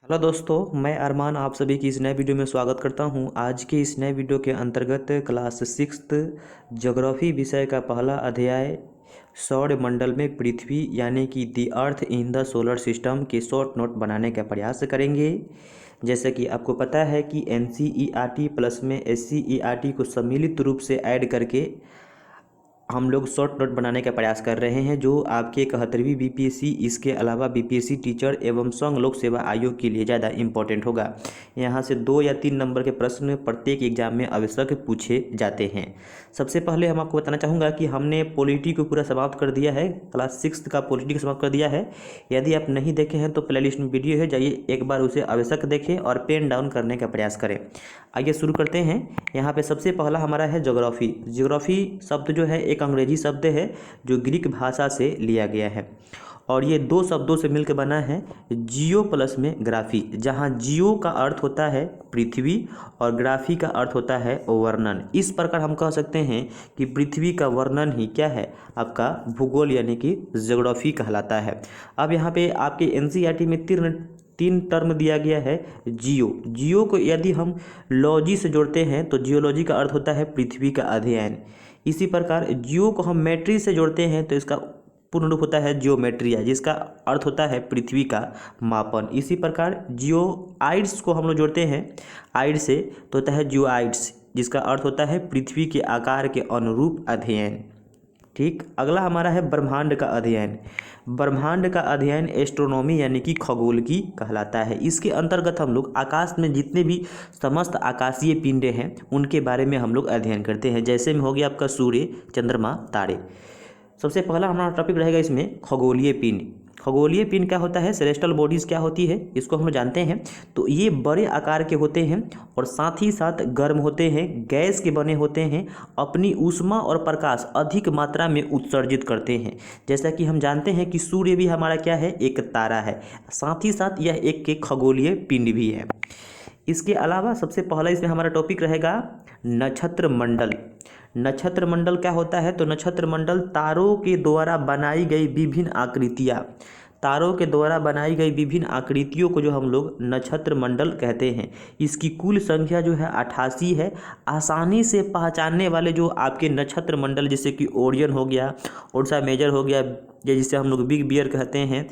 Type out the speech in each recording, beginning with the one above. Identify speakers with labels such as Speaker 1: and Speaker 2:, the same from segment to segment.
Speaker 1: Hello दोस्तों, मैं अरमान आप सभी की इस नए वीडियो में स्वागत करता हूं। आज के इस नए वीडियो के अंतर्गत क्लास सिक्स्थ ज्योग्राफी विषय का पहला अध्याय सौर मंडल में पृथ्वी यानी कि दी अर्थ इन द सोलर सिस्टम के शॉर्ट नोट बनाने का प्रयास करेंगे। जैसे कि आपको पता है कि NCERT प्लस में SCERT को सम्मिलित रूप से ऐड करके हम लोग शॉर्ट नोट बनाने का प्रयास कर रहे हैं, जो आपके 71वीं BPSC इसके अलावा BPSC टीचर एवं संघ लोक सेवा आयोग के लिए ज़्यादा इंपॉर्टेंट होगा। यहाँ से 2 या 3 नंबर के प्रश्न प्रत्येक एग्जाम में आवश्यक पूछे जाते हैं। सबसे पहले हम आपको बताना चाहूँगा कि हमने पॉलिटी को पूरा समाप्त कर दिया है, क्लास सिक्स्थ का पॉलिटी को समाप्त कर दिया है। यदि आप नहीं देखे हैं तो प्लेलिस्ट में वीडियो है, जाइए एक बार उसे आवश्यक देखें और पेन डाउन करने का प्रयास करें। आइए शुरू करते हैं। यहाँ पे सबसे पहला हमारा है ज्योग्राफी। ज्योग्राफी शब्द जो है एक अंग्रेजी शब्द है जो ग्रीक भाषा से लिया गया है और ये 2 शब्दों से मिलकर बना है, जियो प्लस में ग्राफी, जहाँ जियो का अर्थ होता है पृथ्वी और ग्राफी का अर्थ होता है वर्णन। इस प्रकार हम कह सकते हैं कि पृथ्वी का वर्णन ही क्या है, आपका भूगोल यानी कि ज्योग्राफी कहलाता है। अब यहाँ पे आपके NCERT में तीन टर्म दिया गया है। जियो को यदि हम लॉजी से जोड़ते हैं तो जियोलॉजी का अर्थ होता है पृथ्वी का अध्ययन। इसी प्रकार जियो को हम मेट्री से जोड़ते हैं तो इसका पूर्ण रूप होता है जियोमेट्रिया, जिसका अर्थ होता है पृथ्वी का मापन। इसी प्रकार जियोआइड्स को हम लोग जोड़ते हैं आइड से तो होता है जियोआइड्स, जिसका अर्थ होता है पृथ्वी के आकार के अनुरूप अध्ययन। ठीक, अगला हमारा है ब्रह्मांड का अध्ययन। ब्रह्मांड का अध्ययन एस्ट्रोनॉमी यानी कि खगोल की कहलाता है। इसके अंतर्गत हम लोग आकाश में जितने भी समस्त आकाशीय पिंड हैं उनके बारे में हम लोग अध्ययन करते हैं। जैसे में हो गया आपका सूर्य, चंद्रमा, तारे। सबसे पहला हमारा टॉपिक रहेगा इसमें खगोलीय पिंड। खगोलीय पिंड क्या होता है, सेलेस्टियल बॉडीज़ क्या होती है, इसको हम लोग जानते हैं। तो ये बड़े आकार के होते हैं और साथ ही साथ गर्म होते हैं, गैस के बने होते हैं, अपनी ऊष्मा और प्रकाश अधिक मात्रा में उत्सर्जित करते हैं। जैसा कि हम जानते हैं कि सूर्य भी हमारा क्या है, एक तारा है, साथ ही साथ यह एक खगोलीय पिंड भी है। इसके अलावा सबसे पहला इसमें हमारा टॉपिक रहेगा नक्षत्र मंडल। नक्षत्र मंडल क्या होता है, तो नक्षत्र मंडल तारों के द्वारा बनाई गई विभिन्न आकृतियाँ, तारों के द्वारा बनाई गई विभिन्न आकृतियों को जो हम लोग नक्षत्र मंडल कहते हैं। इसकी कुल संख्या जो है 88 है। आसानी से पहचानने वाले जो आपके नक्षत्र मंडल जैसे कि ओरियन हो गया, ओर्सा मेजर हो गया, या जिसे हम लोग बिग बियर कहते हैं,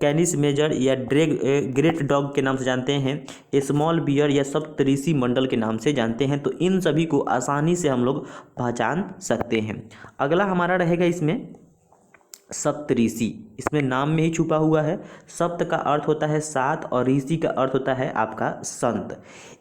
Speaker 1: कैनिस मेजर या ग्रेट डॉग के नाम से जानते हैं, स्मॉल बियर या सप्तऋषि मंडल के नाम से जानते हैं। तो इन सभी को आसानी से हम लोग पहचान सकते हैं। अगला हमारा रहेगा इसमें सप्तऋषि। इसमें नाम में ही छुपा हुआ है। सप्त का अर्थ होता है 7 और ऋषि का अर्थ होता है आपका संत।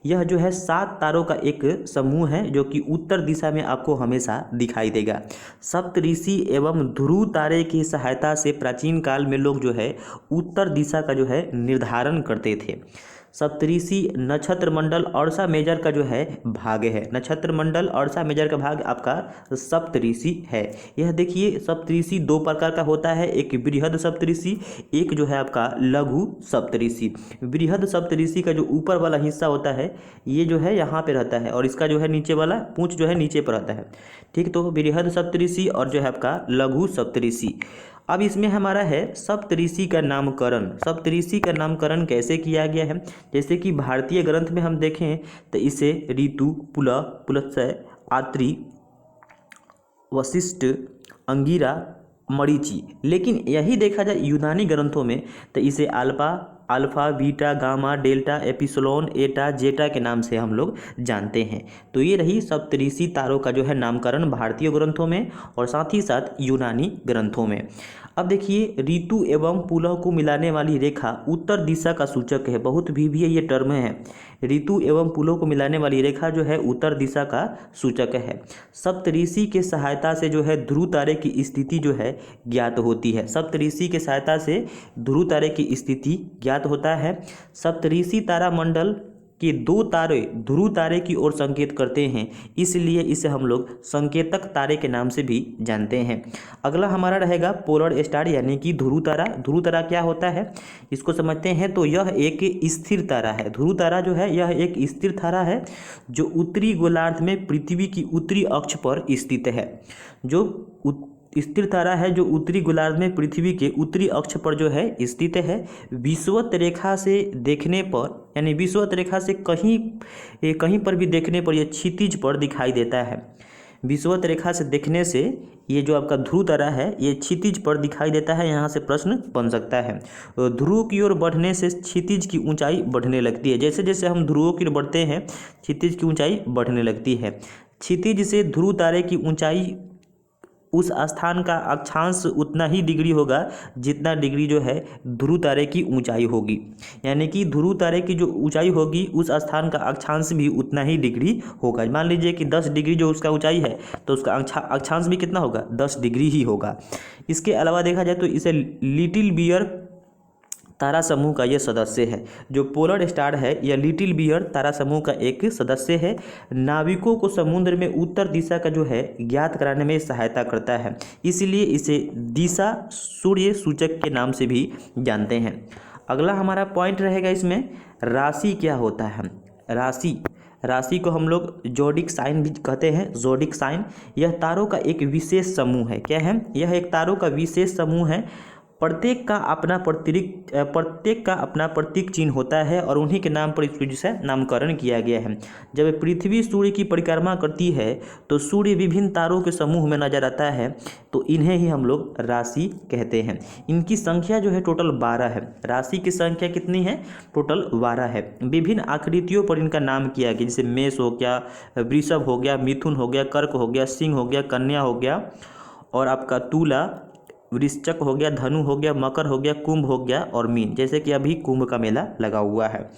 Speaker 1: यह जो है 7 तारों का एक समूह है जो कि उत्तर दिशा में आपको हमेशा दिखाई देगा। सप्तऋषि एवं ध्रुव तारे की सहायता से प्राचीन काल में लोग जो है उत्तर दिशा का जो है निर्धारण करते थे। सप्तऋषि नक्षत्र मंडल औरसा मेजर का जो है भाग है। नक्षत्र मंडल औरसा मेजर का भाग आपका सप्तऋषि है। यह देखिए सप्तऋषि 2 प्रकार का होता है, एक बृहद सप्तऋषि, एक जो है आपका लघु सप्तऋषि। बृहद सप्तऋषि का जो ऊपर वाला हिस्सा होता है ये जो है यहाँ पे रहता है और इसका जो है नीचे वाला पूंछ जो है नीचे पर रहता है। ठीक, तो बृहद सप्तऋषि और जो है आपका लघु सप्तऋषि। अब इसमें हमारा है सप्तऋषि का नामकरण। सप्तऋषि का नामकरण कैसे किया गया है, जैसे कि भारतीय ग्रंथ में हम देखें तो इसे ऋतु, पुलह, पुलत्स्य, आत्रि, वशिष्ठ, अंगिरा, मरीचि। लेकिन यही देखा जाए यूनानी ग्रंथों में तो इसे alpha, beta, gamma, delta, epsilon, एटा, जेटा के नाम से हम लोग जानते हैं। तो ये रही सप्तऋषि तारों का जो है नामकरण भारतीय ग्रंथों में और साथ ही साथ यूनानी ग्रंथों में। अब देखिए ऋतु एवं पुलह को मिलाने वाली रेखा उत्तर दिशा का सूचक है। बहुत भी ये टर्म है, ऋतु एवं पुलह को मिलाने वाली रेखा जो है उत्तर दिशा का सूचक है। सप्तऋषि के सहायता से जो है ध्रुव तारे की स्थिति जो है ज्ञात होती है। सप्तऋषि के सहायता से ध्रुव तारे की स्थिति ज्ञात होता है। सप्तऋषि तारा मंडल के 2 तारे ध्रुव तारे की ओर संकेत करते हैं, इसलिए इसे हम लोग संकेतक तारे के नाम से भी जानते हैं। अगला हमारा रहेगा पोलर स्टार यानी कि ध्रुव तारा। ध्रुव तारा क्या होता है इसको समझते हैं। तो यह एक स्थिर तारा है। ध्रुव तारा जो है यह एक स्थिर तारा है जो उत्तरी गोलार्ध में पृथ्वी की उत्तरी अक्ष पर स्थित है। जो स्थिर तारा है जो उत्तरी गोलार्ध में पृथ्वी के उत्तरी अक्ष पर जो है स्थित है। विषुवत रेखा से देखने पर, यानी विषुवत रेखा से कहीं पर भी देखने पर यह क्षितिज पर दिखाई देता है। विषुवत रेखा से देखने से ये जो आपका ध्रुव तारा है ये क्षितिज पर दिखाई देता है। यहाँ से प्रश्न बन सकता है। ध्रुव की ओर बढ़ने से क्षितिज की ऊंचाई बढ़ने लगती है। जैसे जैसे हम ध्रुवों की ओर बढ़ते हैं क्षितिज की ऊंचाई बढ़ने लगती है। क्षितिज से ध्रुव तारे की ऊंचाई उस स्थान का अक्षांश उतना ही डिग्री होगा जितना डिग्री जो है ध्रुव तारे की ऊंचाई होगी। यानी कि ध्रुव तारे की जो ऊंचाई होगी उस स्थान का अक्षांश भी उतना ही डिग्री होगा। मान लीजिए कि 10 डिग्री जो उसका ऊंचाई है तो उसका अक्षांश भी कितना होगा, 10 डिग्री ही होगा। इसके अलावा देखा जाए तो इसे लिटिल बियर तारा समूह का यह सदस्य है। जो पोलर स्टार है यह लिटिल बियर तारा समूह का एक सदस्य है। नाविकों को समुद्र में उत्तर दिशा का जो है ज्ञात कराने में सहायता करता है, इसलिए इसे दिशा सूर्य सूचक के नाम से भी जानते हैं। अगला हमारा पॉइंट रहेगा इसमें, राशि क्या होता है। राशि को हम लोग जोडिक साइन भी कहते हैं। जोडिक साइन यह तारों का एक विशेष समूह है। क्या है, यह एक तारों का विशेष समूह है। प्रत्येक का अपना प्रतीक चिन्ह होता है और उन्हीं के नाम पर इसको जिसे नामकरण किया गया है। जब पृथ्वी सूर्य की परिक्रमा करती है तो सूर्य विभिन्न तारों के समूह में नजर आता है, तो इन्हें ही हम लोग राशि कहते हैं। इनकी संख्या जो है टोटल 12 है। राशि की संख्या कितनी है, टोटल 12 है। विभिन्न आकृतियों पर इनका नाम किया गया, जैसे मेष हो गया, वृषभ हो गया, मिथुन हो गया, कर्क हो गया, सिंह हो गया, कन्या हो गया, और आपका तुला, वृश्चिक हो गया, धनु हो गया, मकर हो गया, कुंभ हो गया और मीन। जैसे कि अभी कुंभ का मेला लगा हुआ है।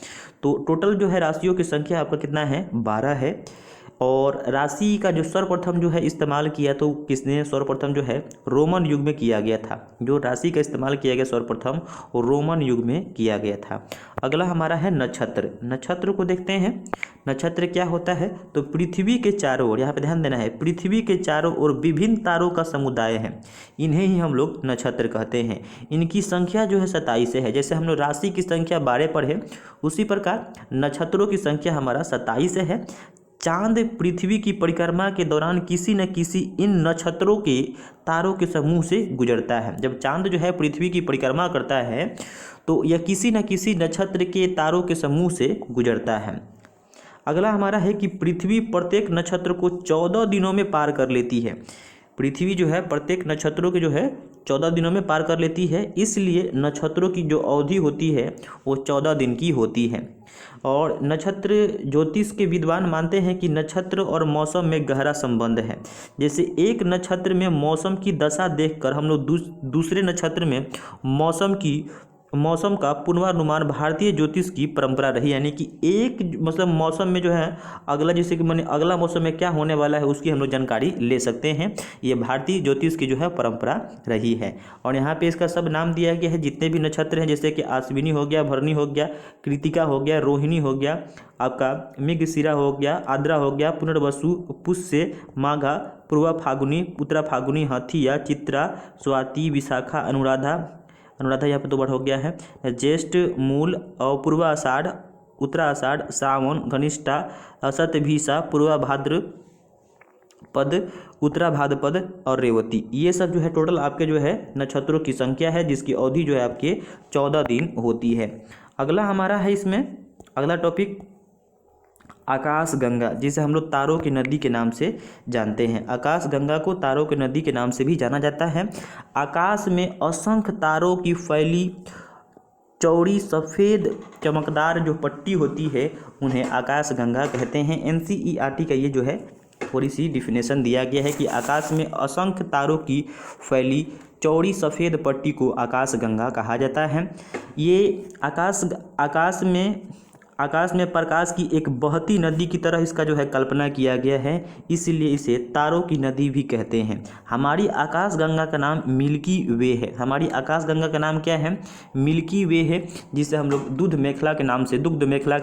Speaker 1: तो टोटल जो है राशियों की संख्या आपका कितना है, 12 है। और राशि का जो सर्वप्रथम जो है इस्तेमाल किया तो किसने, सर्वप्रथम जो है रोमन युग में किया गया था। जो राशि का इस्तेमाल किया गया सर्वप्रथम वो रोमन युग में किया गया था। अगला हमारा है नक्षत्र। नक्षत्र को देखते हैं। नक्षत्र क्या होता है, तो पृथ्वी के चारों ओर, यहाँ पे ध्यान देना है, पृथ्वी के चारों ओर विभिन्न तारों का समुदाय है, इन्हें ही हम लोग नक्षत्र कहते हैं। इनकी संख्या जो है 27 है। जैसे हम लोग राशि की संख्या 12 पर है, उसी प्रकार नक्षत्रों की संख्या हमारा 27 है। चांद पृथ्वी की परिक्रमा के दौरान किसी न किसी इन नक्षत्रों के तारों के समूह से गुजरता है। जब चांद जो है पृथ्वी की परिक्रमा करता है तो यह किसी न किसी नक्षत्र के तारों के समूह से गुजरता है। अगला हमारा है कि पृथ्वी प्रत्येक नक्षत्र को 14 दिनों में पार कर लेती है। पृथ्वी जो है प्रत्येक नक्षत्रों के जो है 14 दिनों में पार कर लेती है, इसलिए नक्षत्रों की जो अवधि होती है वो 14 दिन की होती है। और नक्षत्र ज्योतिष के विद्वान मानते हैं कि नक्षत्र और मौसम में गहरा संबंध है। जैसे एक नक्षत्र में मौसम की दशा देखकर हम लोग दूसरे नक्षत्र में मौसम का पूर्वानुमान भारतीय ज्योतिष की परंपरा रही। यानी कि एक मतलब मौसम में जो है अगला, जैसे कि मैंने अगला मौसम में क्या होने वाला है उसकी हम लोग जानकारी ले सकते हैं। ये भारतीय ज्योतिष की जो है परंपरा रही है। और यहाँ पे इसका सब नाम दिया गया है, जितने भी नक्षत्र हैं, जैसे कि अश्विनी हो गया, भरणी हो गया, कृतिका हो गया, रोहिणी हो गया, आपका मृगशिरा हो गया, आद्रा हो गया, पुनर्वसु, पुष्य, माघा, पूर्वा फागुनी, उत्तरा फागुनी, हथिया, चित्रा, स्वाति, विशाखा, अनुराधा यहाँ पे 2 बार हो गया है, ज्येष्ठ, मूल और पूर्वा आषाढ़, उत्तरा आषाढ़, सावन, घनिष्ठा, शतभिषा, पूर्वा भाद्रपद, उत्तरा भाद्रपद और रेवती। ये सब जो है टोटल आपके जो है नक्षत्रों की संख्या है, जिसकी अवधि जो है आपके 14 दिन होती है। अगला हमारा है इसमें अगला टॉपिक आकाशगंगा, जिसे हम लोग तारों की नदी के नाम से जानते हैं। आकाशगंगा को तारों की नदी के नाम से भी जाना जाता है। आकाश में असंख्य तारों की फैली चौड़ी सफ़ेद चमकदार जो पट्टी होती है उन्हें आकाशगंगा कहते हैं। NCERT का ये जो है थोड़ी सी डिफिनेशन दिया गया है कि आकाश में असंख्य तारों की फैली चौड़ी सफ़ेद पट्टी को आकाशगंगा कहा जाता है। ये आकाश में प्रकाश की एक बहती नदी की तरह इसका जो है कल्पना किया गया है, इसलिए इसे तारों की नदी भी कहते हैं। हमारी आकाशगंगा का नाम मिल्की वे है। हमारी आकाशगंगा का नाम क्या है, मिल्की वे है, जिसे हम लोग दुग्ध मेखला के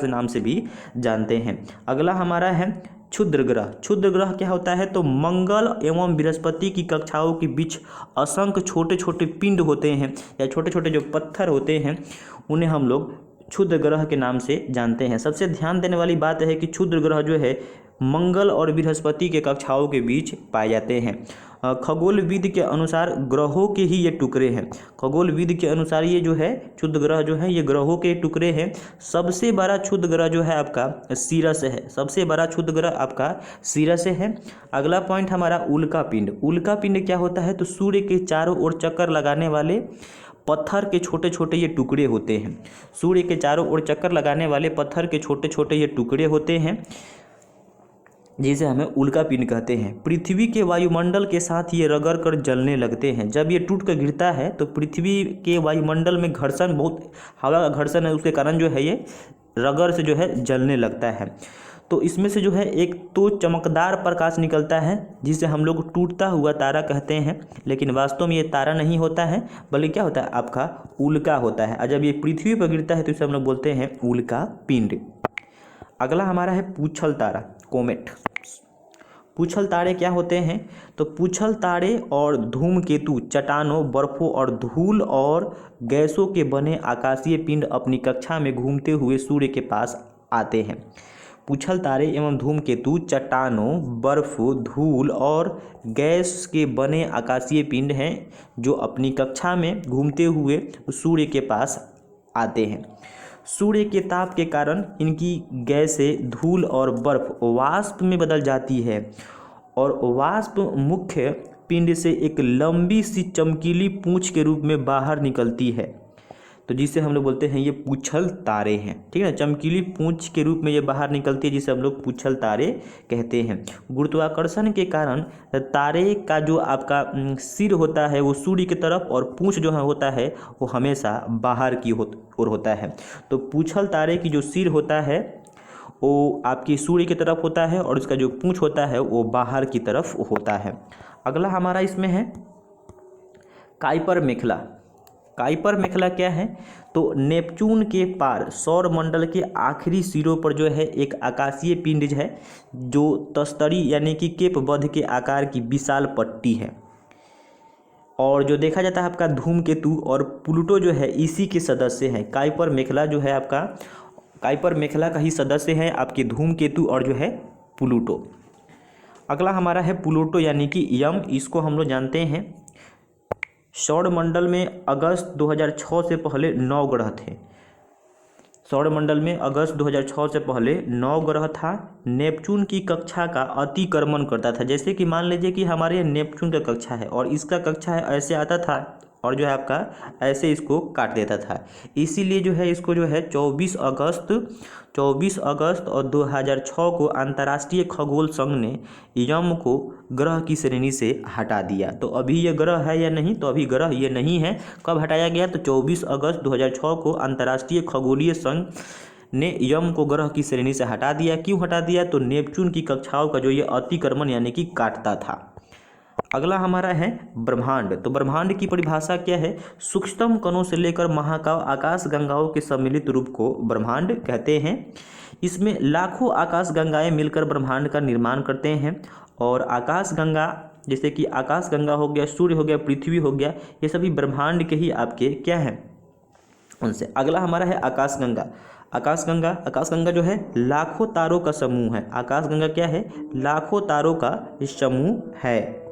Speaker 1: नाम से भी जानते हैं। अगला हमारा है क्षुद्र ग्रह। क्षुद्र ग्रह क्या होता है, तो मंगल एवं बृहस्पति की कक्षाओं के बीच असंख्य छोटे छोटे पिंड होते हैं या छोटे छोटे जो पत्थर होते हैं उन्हें हम लोग क्षुद्र ग्रह के नाम से जानते हैं। सबसे ध्यान देने वाली बात है कि क्षुद्र ग्रह जो है मंगल और बृहस्पति के कक्षाओं के बीच पाए जाते हैं। खगोल विद के अनुसार ग्रहों के ही ये टुकड़े हैं। खगोल विद के अनुसार ये जो है क्षुद्र ग्रह जो है ये ग्रहों के टुकड़े हैं। सबसे बड़ा क्षुद्र ग्रह जो है आपका सीरस है। सबसे बड़ा क्षुद्र ग्रह आपका सीरस है। अगला पॉइंट हमारा उल्का पिंड। उल्का पिंड क्या होता है? तो सूर्य के चारों ओर चक्कर लगाने वाले पत्थर के छोटे छोटे ये टुकड़े होते हैं। सूर्य के चारों ओर चक्कर लगाने वाले पत्थर के छोटे छोटे ये टुकड़े होते हैं, जिसे हमें उल्का पिंड कहते हैं। पृथ्वी के वायुमंडल के साथ ये रगड़ कर जलने लगते हैं। जब ये टूट कर गिरता है तो पृथ्वी के वायुमंडल में घर्षण, बहुत हवा का घर्षण है, उसके कारण जो है ये रगड़ से जो है जलने लगता है। तो इसमें से जो है एक तो चमकदार प्रकाश निकलता है जिसे हम लोग टूटता हुआ तारा कहते हैं, लेकिन वास्तव में ये तारा नहीं होता है, बल्कि क्या होता है आपका उल्का होता है। और जब ये पृथ्वी पर गिरता है तो इसे हम लोग बोलते हैं उल्का पिंड। अगला हमारा है पूछल तारा, कोमेट। पूछल तारे क्या होते हैं? तो पूछल तारे और धूमकेतु चट्टानों, बर्फों और धूल और गैसों के बने आकाशीय पिंड अपनी कक्षा में घूमते हुए सूर्य के पास आते हैं। पूछल तारे एवं धूमकेतु चट्टानों, बर्फ, धूल और गैस के बने आकाशीय पिंड हैं जो अपनी कक्षा में घूमते हुए सूर्य के पास आते हैं। सूर्य के ताप के कारण इनकी गैसें धूल और बर्फ वाष्प में बदल जाती है और वाष्प मुख्य पिंड से एक लंबी सी चमकीली पूंछ के रूप में बाहर निकलती है, तो जिसे हम लोग बोलते हैं ये पूछल तारे हैं। ठीक है ना, चमकीली पूंछ के रूप में ये बाहर निकलती है, जिसे हम लोग पूछल तारे कहते हैं। गुरुत्वाकर्षण के कारण तारे का जो आपका सिर होता है वो सूर्य की तरफ और पूंछ जो है होता है वो हमेशा बाहर की ओर होता है। तो पूछल तारे की जो सिर होता है वो आपकी सूर्य की तरफ होता है और इसका जो पूंछ होता है वो बाहर की तरफ होता है। अगला हमारा इसमें है काइपर मेखला। काइपर मेखला क्या है? तो नेपच्यून के पार सौर मंडल के आखिरी सिरों पर जो है एक आकाशीय पिंड है जो तस्तरी यानी कि केप बध के आकार की विशाल पट्टी है, और जो देखा जाता है आपका धूमकेतु और प्लूटो जो है इसी के सदस्य हैं। काइपर मेखला जो है आपका काइपर मेखला का ही सदस्य है आपके धूमकेतु और जो है प्लूटो। अगला हमारा है प्लूटो यानी कि यम। इसको हम लोग जानते हैं सौरमंडल में अगस्त 2006 से पहले 9 ग्रह थे। सौरमंडल में अगस्त 2006 से पहले 9 ग्रह था। नेपच्यून की कक्षा का अतिक्रमण करता था। जैसे कि मान लीजिए कि हमारे नेपच्यून का कक्षा है और इसका कक्षा है ऐसे आता था और जो है आपका ऐसे इसको काट देता था, इसीलिए जो है इसको जो है 24 अगस्त और 2006 को अंतर्राष्ट्रीय खगोल संघ ने यम को ग्रह की श्रेणी से हटा दिया। तो अभी ये ग्रह है या नहीं? तो अभी ग्रह ये नहीं है। कब हटाया गया? तो 24 अगस्त 2006 को अंतर्राष्ट्रीय खगोलीय संघ ने यम को ग्रह की श्रेणी से हटा दिया। क्यों हटा दिया? तो नेपच्यून की कक्षाओं का जो ये अतिक्रमण यानी कि काटता था। अगला हमारा है ब्रह्मांड। तो ब्रह्मांड की परिभाषा क्या है? सूक्ष्मतम कणों से लेकर महाकाव आकाश गंगाओं के सम्मिलित रूप को ब्रह्मांड कहते हैं। इसमें लाखों आकाश गंगाएं मिलकर ब्रह्मांड का निर्माण करते हैं, और आकाश गंगा जैसे कि आकाश गंगा हो गया, सूर्य हो गया, पृथ्वी हो गया, ये सभी ब्रह्मांड के ही आपके क्या हैं उनसे। अगला हमारा है आकाशगंगा। आकाशगंगा जो है लाखों तारों का समूह है। आकाशगंगा क्या है? लाखों तारों का समूह है।